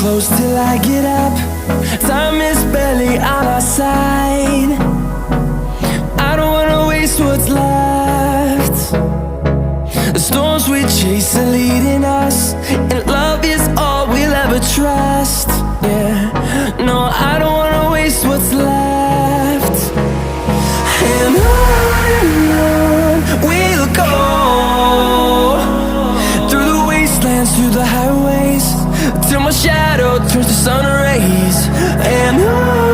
close till I get up. Time is barely on our side. I don't wanna waste what's left. The storms we chase are leading us, and love is all we'll ever trust. Yeah, no, I don't wanna waste what's left. And on we'll go, through the wastelands, through the highways, till my shadow turns to sun rays. And on